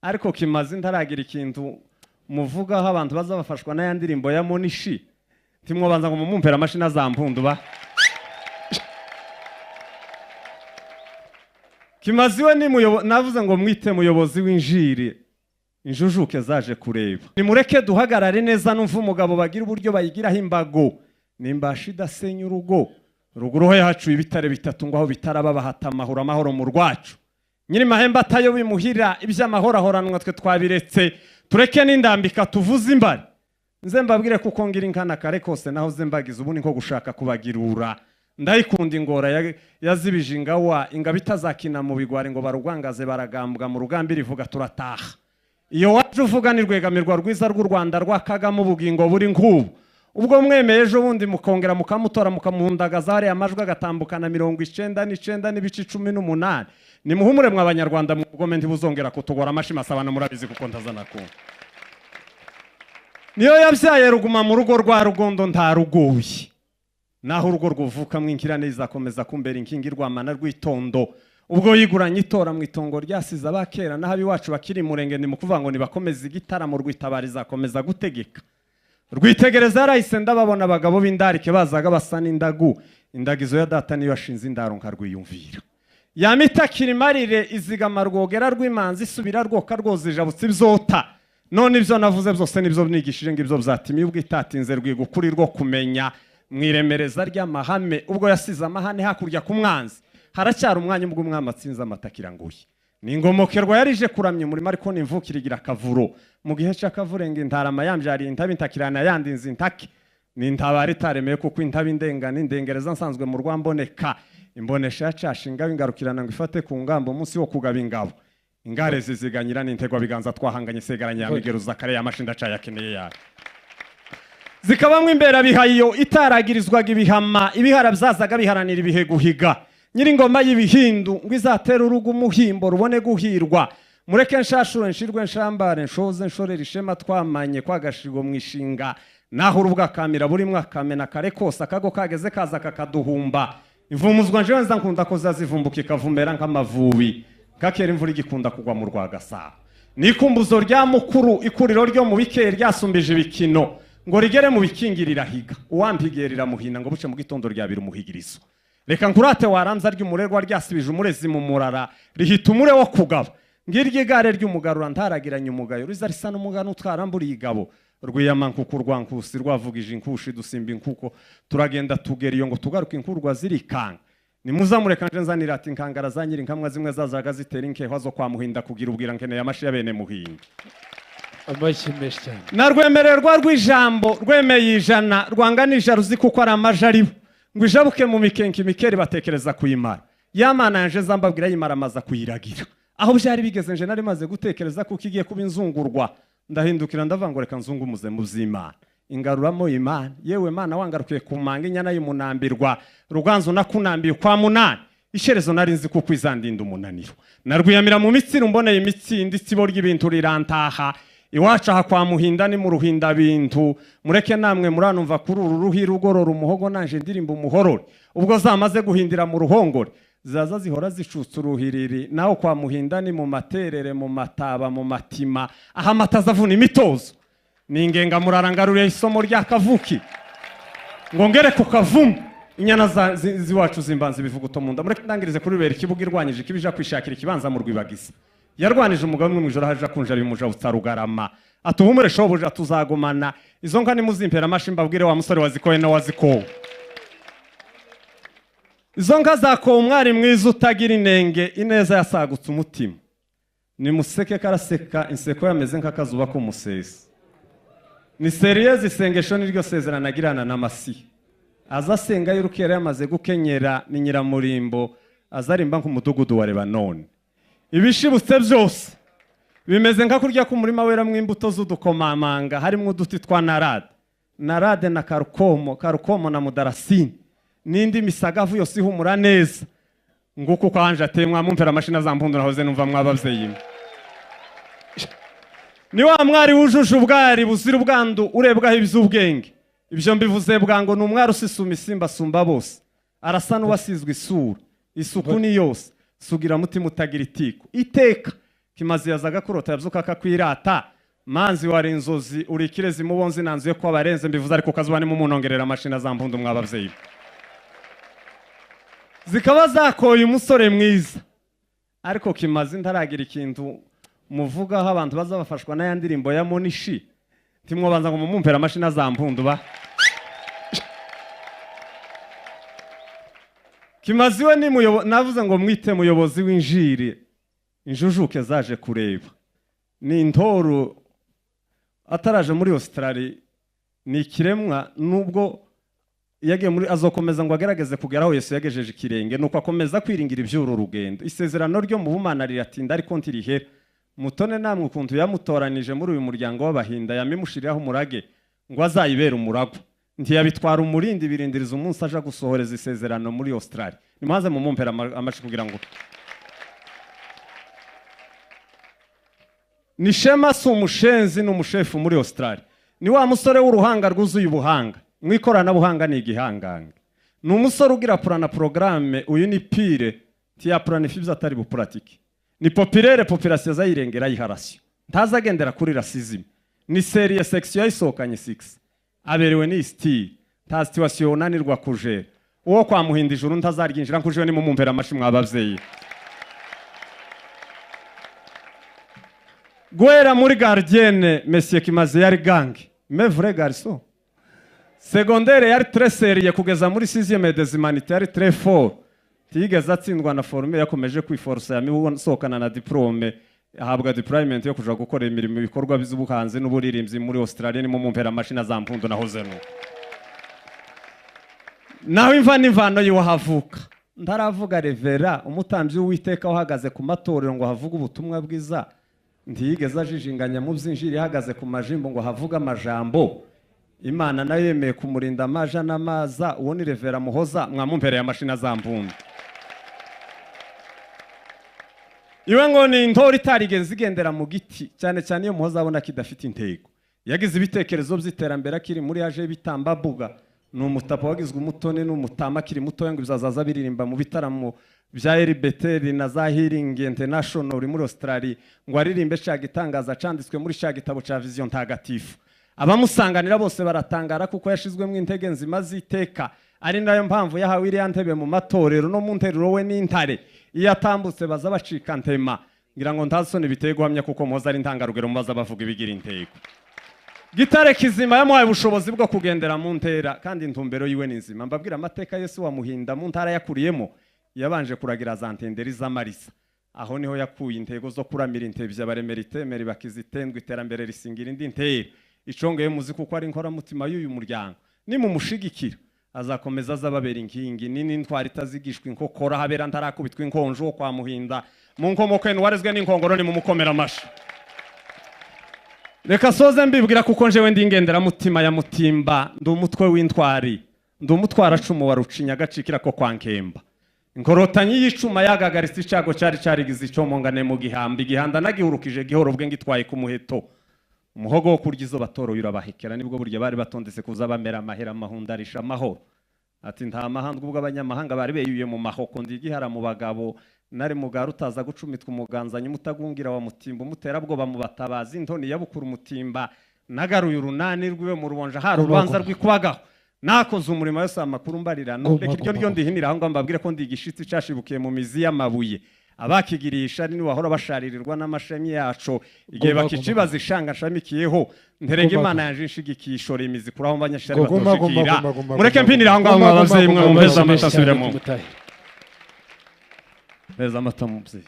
ariko Kimazi ntaragira ikintu muvugaho abantu bazabafashwa na ya ndirimbo ya Monishi timwobanza ngo mumumpera amashina zampundu ba Kimazi we ni navuze ngo mwite muyobozi w'injiri injujuke zaje kureba nimureke duhagarare neza numva umugabo bagira uburyo bayigiraho imbago nimbashi dasenya urugo ruguruho yahacuye ibitare bitatu ngo aho bitaraba bahata amahoro mu rwacu nyiri mahemba atayo bimuhira iby'amahoro ahoranwa twe twabiretse tureke n'indambika tuvuze imbari nze mbabwire kuko ngira inkana kare kose naho zembagize ubundi nko gushaka kubagirura ndayikunda ingora yazibije ingawa ingabita zakina mu bigwari ngo barugwangaze baragambwa mu rugambi rivuga turataha iyo waje uvuga ni rwegamirwa rwiza rw'u Rwanda rwakagamo ubugingo buri nk'ubu ubwo mwemeye ejo bundi mukongera mukamutora mukamuhundagaza hariya amajwi agatambukana 99 n'ibice 18 nimuhumure mwa abanyarwanda mu bugome ntibuzongera kutugora amashima asabana murabizi kuko ntazana ko niyo yabyaye ruguma mu rugo rwa rugondo nta rugoye naho urugo rwuvuka mwinkirane izakomeza kumbera inkingi rwamana rw'itondo ubwo yiguranye itora mu itongo ryasiza abakera naho abiwacu bakiri murenge ni mukuvuga ngo nibakomeza igitaramo rwitabariza akomeza gutegeka rwitegereza yarahise ndababona abagabo b'indarike bazaga basa n'indagu indagizo ya data niyo yashinze indaro nkarwiyumvira yamita kirimarire izigama rwogera rw'imanzi isubira rwoka rwozijabutse ibyota none ibyo navuze byose nibyo nigishije ngo ibyo byatimiye ubwitatinze rwigukuri rwo kumenya mwiremereza ry'amahame ubwo yasize amahane hakurya ku mwanzi haracyari umwanya ubwo umwami atsinze amatakira nguye ningomokerwa yarije kuramya umurimo ariko nimvukirigira akavuro mu gihe cy'akavurenga intarama yambyariye intabi ntakirana yandinze intake nintabari taremeye kuko intabi indenga n'indengereza nsanzwe mu rwamboneka imbonesha yacasha ingabo ingarukirana ngo ifate ku ngambo umunsi wo kugaba ingabo ingare ziziganyira n'integwa biganza twahanganye segaranya yamigeruza kare yamashinda cayakeneye yawe zikabamwe imbera bihayo itaragirizwaga ibihama ibihara byazaga biharanira ibihe guhiga nyiri ngoma y'ibihindu ngo izatera urugo umuhimbo rubone guhirwa mureke nshashure nshirwe nshambare nshoze nshorera ishema twamanye kwagashigo mwishinga naho urubuga kamera buri mwakamena kare kose akago kageze kaza kakaduhumba imvumuzwa nje nza nkunda ko zazivumbuka ikavumera nk'amavubi kakera imvura igikunda kugwa mu rwagasabo nikumbuzo rya mukuru ikuriro ryo mu bike ryasumbije ibikino ngo rigere mu bikingirira higa uwampigerera muhina ngo buce mu gitondo ryabira umuhigirizo reka nkurate waranza ry'umurerwa ryasibije umurezi mu murara rihita umure wo kugaba ngirye igare ry'umugarura ntaragiranye umugayo riza risa n'umugano utwaramburiye igabo rwiyamankuku rwankusi rwavugije inkushi dusimba inkuko turagenda tugera iyo ngo tugaruke inkurwa zirikanga nimuzamureka nje nzanira ati nkangara zanyira inkamwa zimwe zazaga zitera inkehwa zo kwa muhinda kugira ubwira nkene yamashi ya bene muhinda amashimesh cyane narwemererwa rw'ijambo rwemeye ijana rwanganisha ruzi kuko ari amajaribo ngo ijabuke mu mikenke mikeri batekereza kuyimara yamana yanje zambabwira yimara amaza kuyiragira aho byari bigeze nje nari maze gutekereza kuko igiye kuba inzungurwa ndahindukira ndavangoreka nzungumuze mu by'Imana ingaruramo Imana yewe Mana wangarukiye kumanga inyana y'umunambirwa ruganzo nakunambiye kwa munani isherezo nari nzi kuko izandinda umunaniro narwiyamira mu mitsiro mboneye imitsindi sibo ry'ibintu rirantaha iwacu aha kwa muhinda ni mu ruhinda bintu mureke namwe muranumva kuri uru ruhi rugorora umuhogo nanje ndirimba umuhorore ubwo zamaze guhindira mu ruhongore zaza zihora zicutse uruhiriri naho kwa muhinda ni mu materere mu mataba mu matima aha amataza avuna imitozo ningenga murarangaruriye isomo rya kavuki ngo ngere ku kavumu inyana ziwacu zimbanza ibivuguto mu nda mureke ndangirize kuri rubera ikibuga irwanyije ikibija kwishakira ikibanza mu rwibagiza yarwanije umugabo umwe mwijoro haje akunjara bimuja butarugarama atuhumure shobuja tuzagumana izo nka nimuzimpera amashimba abwire wa musore wazikoye na wazikowe izo nka zakowe umwari mwiza utagira inenge ineza yasagutse umutima nimuseke karaseka inseko yameze nk'akazuba k'umusesi ni serieze isengesho niryo sezerano agirana n'amasi azasenga y'urukera yamaze gukenyera ni Nyiramurimbo azarimba nk'umudugudu wa Lebanoni ibishibutse byose bimeze nka kurya ku murima wera mu imbuto z'udukomamanga harimo uduti twa narade na karukomo na mudarasini n'indi misagavu yose ihumura neza nguko kwanje atemwa mumvera amashina zampundura hoze numva mwabavyeyi ni wa mwari wujuje ubwari buzira ubwandu urebwaho iby'ubwenge ibyo mbivuze bwango ni umwari usisuma isimba asumba bose arasa n'uwasizwe isura isuku ni yose sugira mutima utagira itiko iteka Kimazi yazaga kurota yabyuka akakwirata manzi wari inzozi uri kirezi mubonzi nanzuye ko abarenze mbivuze ariko kazuba ni mumunongerera amashina zampundu mwabavyeyi zikaba zakoye umusore mwiza ariko Kimazi ntaragira ikintu muvugaho abantu bazabafashwa n'aya ndirimbo ya Monishi timwobanza ngo mumumpera amashina zampundu ba Kimazi we ni navuze ngo mwite muyobozi w'injiri injujuke zaje kureba ni intoro ataraje muri Australia ni ikiremwa nubwo yagiye muri azokomeza ngo agerageze kugeraho Yesu yagejeje ikirenge nuko akomeza kwiringira iby'uru rugendo isezerano ryo mu bumana riratinda ariko ntirihera mutone namwe ukuntu yamutoranije muri uyu muryango w'abahinda yamimushiriraho umurage ngo azayibera umurago ntiyabitwara umurindi birindiriza umunsi aja gusohoreza isezerano muri Australia nimaze mumumpera amashi kugira ngo ni Shema si umushenzi n'umushefu muri Australia ni wa musore w'uruhanga rwuzuye ubuhanga mwikoranabuhanga ni igihangange ni umusore ugira purana programme uyu ni pire tiyapurana ifibyo atari bupuratike ni populaire population zayirengera yiharasyo ntazagendera kuri racism ni serie section yayisohokanye 6 aberewe ni style nta situation unanirwa kuje uwo kwa muhinda ijuru ntazaryinjira nkuje ni mumumpera amashi mwabavyeyi Gwera muri gardienne Monsieur Kimazi yari gangi mais vrai garçon secondaire yari très sérieux kugeza muri 6e des humanités yari très fort tigeze atsindwa na forme yakomeje kwiforsa yamisokana na diplome ahabwa deployment yo kuja gukora imirimo ibikorwa by'ubuhanzi n'uburirimbyi muri Australia ni mumumpera amashina zampundu nahoze no naho imvano y'uhavuka ndaravuga revera umutambyi w'Uwiteka uhagaze ku matorero ngo havuga ubutumwa bwiza ntiyigeze ajijinganya mu byinjiri ihagaze ku majimbo ngo havuga amajambo Imana nayo yemeye kumurinda amaja n'amaza uwo ni revera Muhoza mwamumpera ya mashina zampundu iwe ngo ni intori itarigeze igendera mu giti cyane cyane iyo Muhoza abona kidafite intego yagize ibitekerezo by'iterambere akiri muri yaje bitambabuga ni umutapa wagizwe umutone n'umutama akiri muto ngo bizazaza biririmba mu bitaramo bya Elibeteri na za Healing International uri muri Australia ngo aririmbe cya gitangaza canditswe muri cya gitabo cya Vision Ntagatifu abamusanganira bose baratangara kuko yashizwemo intege nzima ziteka ari nayo mpamvu yahawe iri yantebe mu matorero no mu nteruro we n'intare iyo atambutse baza bacika ntema ngira ngo ntazone biteye guhamya kuko Muhoza ari ntangarugero mubaza bavuga ibigira intego Gitare Kizima yamuhaye ubushobozi bwo kugendera mu ntera kandi intumbero yiwe n'inzima mbabwira amateka Yesu wa Muhinda mu ntara yakuriyemo yabanje kuragira za ntenderi z'amarisa aho niho yakuye intego zo kuramira intebya baremera itemeri bakizitendwa iterambere risingira indi ntera icongeye muzi kuko ari inkora mutima y'uyu muryango ni mu mushigikira azakomeza azababera inkingi nini ntwari tazigishwa inkokora habera ntarakubitwa inkonjo kwa Muhinda mu nkomoko warezwe n'inkongoro ni mu mukomera amashi reka soze mbibwira kuko njewe ndingendera mutima ya Mutimba ndi umutwe w'intwari ndi umutwara cumu wa Rucinya gacikira ko kwa Nkemba inkorotanyi y'icuma yagagaritse icago cyari cyarigize icomongane mu gihamba igihanda nagihurukije gihoro bwe ngitwaye ku muheto umuhogo wo kurya izo batoro yurabahekera nibwo burya bari batondetse kuza bamera amahera amahundarisha amahoro ati nta mahandwa ubwo abanyamahanga bari beyuye mu mahoko ndigihara mu bagabo nari mugara utaza gucumitwa umuganzanyi mutagungira wa Mutimba umutera bwo bamubatabaza intoni yabukura Mutimba nagaruye urunani rwiwe mu rubonja hari urubanza rwikubagaho nakoze umurimo yose amakuru mbarirano reka iryo ryo ndihinira aho mbabwire ko ndigishitsi cashibukiye mu mizi y'amabuye abakigirisha ni wahora basharirirwa n'amashami yaco igihe bakicibaza ishanga nshamikiyeho nterenge Imana yanje nshigikishore imizi kuraho mbanyashari batoshikira mureke mpinira aho ngaho mwabavyeyi mwe mumpeza amatasubire mu Beza amata muvyeyi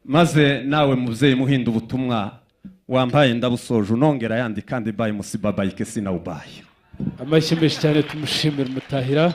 maze nawe muvyeyi muhinda ubutumwa wambaye ndabusoje unongera yandi kandi baye musibabaye kesi na ubaye amashyi menshi cyane tumushimira Mutahira